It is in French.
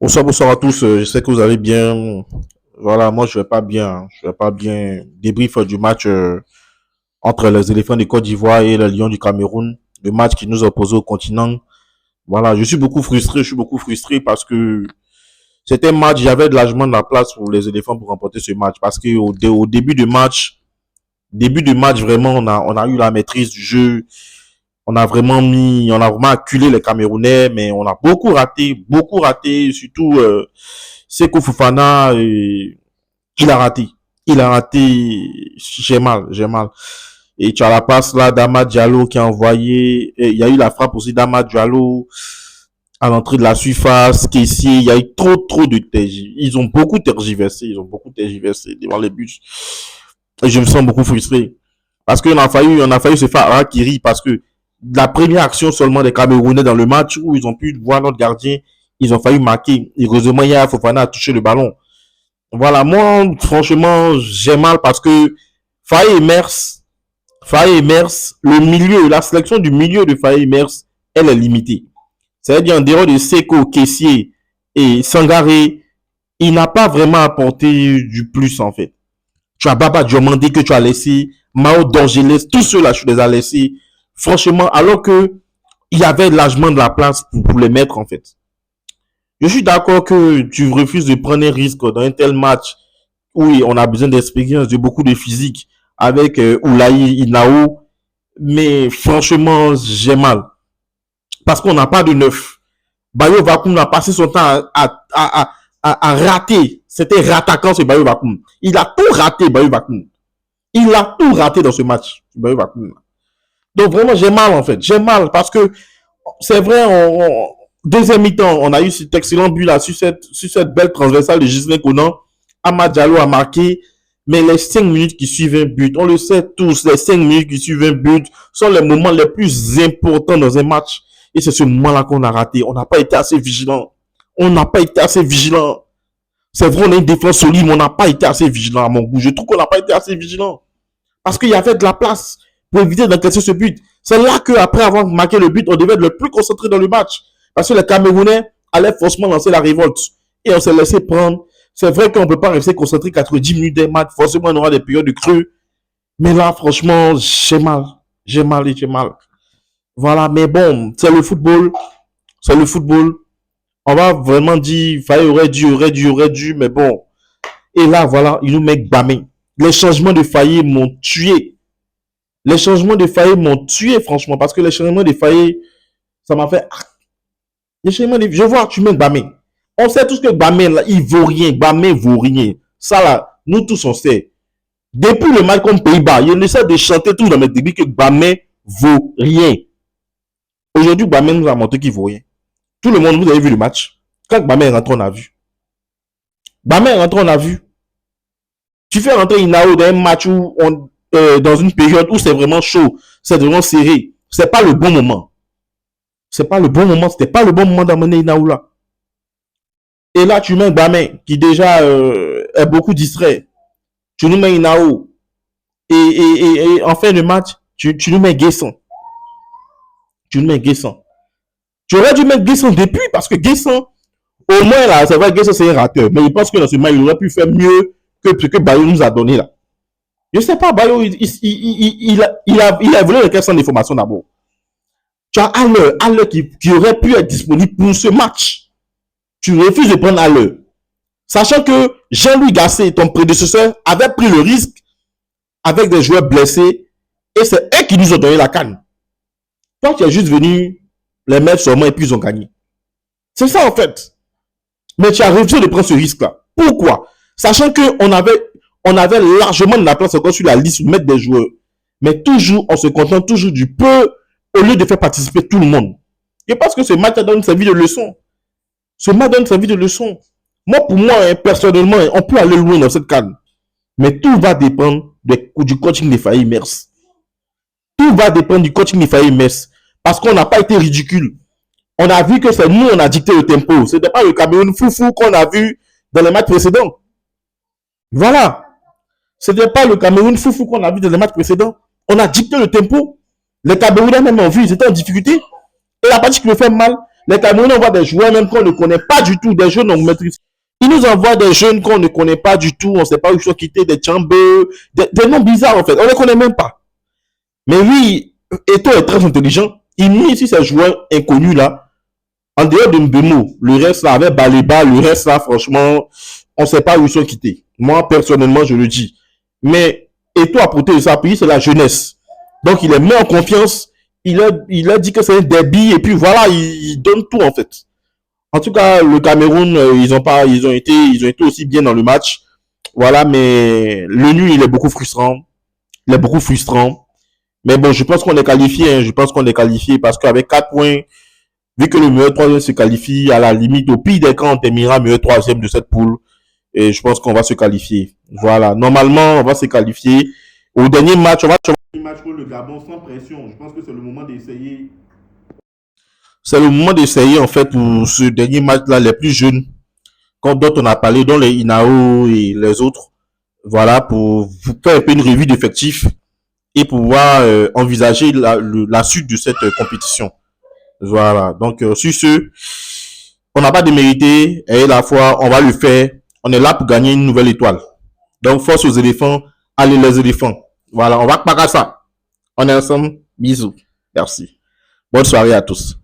Bonsoir, bonsoir à tous. Je sais que vous allez bien. Voilà, moi je vais pas bien, hein. Je vais pas bien. Débrief du match entre les éléphants de Côte d'Ivoire et les lions du Cameroun. Le match qui nous a opposé au continent. Voilà, je suis beaucoup frustré. Je suis beaucoup frustré parce que c'était un match. Il y avait largement de la place pour les éléphants pour remporter ce match. Parce que au début de match vraiment, on a eu la maîtrise du jeu. On a vraiment acculé les Camerounais, mais on a beaucoup raté, surtout Seko Fofana, il a raté. Il a raté. J'ai mal, j'ai mal. Et tu as la passe là d'Amad Diallo qui a envoyé. Il y a eu la frappe aussi d'Amad Diallo à l'entrée de la surface. Caissier, il y a eu trop de tergiversés. Ils ont beaucoup tergiversé. Ils ont beaucoup tergiversé devant les buts. Et je me sens beaucoup frustré. Parce on a failli se faire Harakiri parce que la première action seulement des Camerounais dans le match où ils ont pu voir notre gardien, ils ont failli marquer. Heureusement, il y a Fofana a touché le ballon. Voilà, moi, franchement, j'ai mal parce que Faye et Mers, le milieu, la sélection du milieu de Faye et Mers, elle est limitée. C'est-à-dire, en dehors de Seko, Kessier et Sangaré, il n'a pas vraiment apporté du plus, en fait. Tu as Baba Diomandé que tu as laissé, Mao Dorgeles, tous ceux-là, tu les as laissés. Franchement, alors que il y avait largement de la place pour les mettre, en fait. Je suis d'accord que tu refuses de prendre un risque dans un tel match où on a besoin d'expérience, de beaucoup de physique avec Oulaye Inao. Mais franchement, j'ai mal. Parce qu'on n'a pas de neuf. Bayo Vakoum a passé son temps à rater. C'était rattaquant ce Bayo Vakoum. Il a tout raté, Bayo Vakoum. Il a tout raté dans ce match, Bayo Vakoum. Donc vraiment, j'ai mal en fait. J'ai mal parce que c'est vrai, deuxième mi-temps, on a eu cet excellent but là sur cette belle transversale de Gislain Conan. Amad Diallo a marqué, mais les 5 minutes qui suivent un but, on le sait tous, les 5 minutes qui suivent un but sont les moments les plus importants dans un match. Et c'est ce moment-là qu'on a raté. On n'a pas été assez vigilant. On n'a pas été assez vigilant. C'est vrai, on a une défense solide, mais on n'a pas été assez vigilant à mon goût. Je trouve qu'on n'a pas été assez vigilant. Parce qu'il y avait de la place pour éviter d'encaisser ce but. C'est là qu'après avoir marqué le but, on devait être le plus concentré dans le match. Parce que les Camerounais allaient forcément lancer la révolte. Et on s'est laissé prendre. C'est vrai qu'on ne peut pas rester concentré 90 minutes des matchs. Forcément, on aura des périodes de creux. Mais là, franchement, j'ai mal. J'ai mal et j'ai mal. Voilà, mais bon, c'est le football. C'est le football. On va vraiment dire, il aurait dû, mais bon. Et là, voilà, il nous met Gbamé. Les changements de Faye m'ont tué. Les changements de Faye m'ont tué, franchement, parce que les changements de Faye, ça m'a fait. Les changements de. Je vois, tu mets Gbamé. On sait tous que Gbamé, là, il vaut rien. Gbamé vaut rien. Ça, là, nous tous, on sait. Depuis le match contre Pays-Bas, il essaie de chanter tous dans mes débuts que Gbamé vaut rien. Aujourd'hui, Gbamé nous a montré qu'il vaut rien. Tout le monde, vous avez vu le match. Quand Gbamé est rentré, on a vu. Gbamé est rentré, on a vu. Tu fais rentrer Inao dans un match où dans une période où c'est vraiment chaud, c'est vraiment serré. C'est pas le bon moment. C'est pas le bon moment. C'était pas le bon moment d'amener Inao là. Et là, tu mets Gbamé qui déjà est beaucoup distrait. Tu nous mets Inao. Et en fin de match, tu nous mets Guesson. Tu nous mets Guesson. Tu aurais dû mettre Guesson depuis parce que Guesson, au moins là, c'est vrai que Guesson c'est un rateur. Mais je pense que dans ce match, il aurait pu faire mieux que ce que Bayo nous a donné là. Je sais pas, Bayo, il a volé les questions d'information d'abord. Tu as Haller qui aurait pu être disponible pour ce match. Tu refuses de prendre Haller. Sachant que Jean-Louis Gasset, ton prédécesseur, avait pris le risque avec des joueurs blessés et c'est eux qui nous ont donné la canne. Toi, tu es juste venu les mettre sur moi et puis ils ont gagné. C'est ça en fait. Mais tu as refusé de prendre ce risque-là. Pourquoi? Sachant qu'on avait largement de la place encore sur la liste pour mettre des joueurs. Mais toujours, on se contente toujours du peu au lieu de faire participer tout le monde. Je pense que ce match donne servi de leçon. Ce match donne servi de leçon. Moi, pour moi, personnellement, on peut aller loin dans cette canne. Mais tout va dépendre du coaching des Faye Mers. Tout va dépendre du coaching des Faye Mers. Parce qu'on n'a pas été ridicule. On a vu que c'est nous, on a dicté le tempo. Ce n'était pas le Cameroun foufou qu'on a vu dans les matchs précédents. Voilà. Ce n'était pas le Cameroun foufou qu'on a vu dans les matchs précédents. On a dicté le tempo. Les Camerounais même ont vu, ils étaient en difficulté. Et la partie qui me fait mal, Les Camerounais envoient des joueurs même qu'on ne connaît pas du tout, des jeunes on maîtrise. Ils nous envoient des jeunes qu'on ne connaît pas du tout, on ne sait pas où ils sont quittés, des Tchambeux, des noms bizarres en fait, on ne les connaît même pas. Mais oui, Eto'o est très intelligent. Il met ici ces joueurs inconnus là, en dehors de Mbemo, le reste là, avec Baleba, le reste là, franchement, on ne sait pas où ils sont quittés. Moi, personnellement, je le dis. Mais Eto'o a porté de sa pays, c'est la jeunesse. Donc, il est mis en confiance. Il a dit que c'est un débit et puis voilà, il donne tout en fait. En tout cas, le Cameroun, ils ont été aussi bien dans le match. Voilà, mais le nul, il est beaucoup frustrant. Il est beaucoup frustrant. Mais bon, je pense qu'on est qualifié. Hein. Je pense qu'on est qualifié parce qu'avec 4 points, vu que le meilleur troisième se qualifie, à la limite, au pire des cas, on terminera meilleur troisième de cette poule. Et je pense qu'on va se qualifier. Voilà. Normalement, on va se qualifier. Au dernier match, on va faire un match pour le Gabon sans pression. Je pense que c'est le moment d'essayer. C'est le moment d'essayer, en fait, pour ce dernier match-là, les plus jeunes, dont on a parlé, dont les Inao et les autres. Voilà, pour faire un peu une revue d'effectifs et pouvoir envisager la suite de cette compétition. Voilà. Donc, sur ce, on n'a pas démérité et la fois, on va le faire. On est là pour gagner une nouvelle étoile. Donc, force aux éléphants. Allez, les éléphants. Voilà, on va pas ça. On est ensemble. Bisous. Merci. Bonne soirée à tous.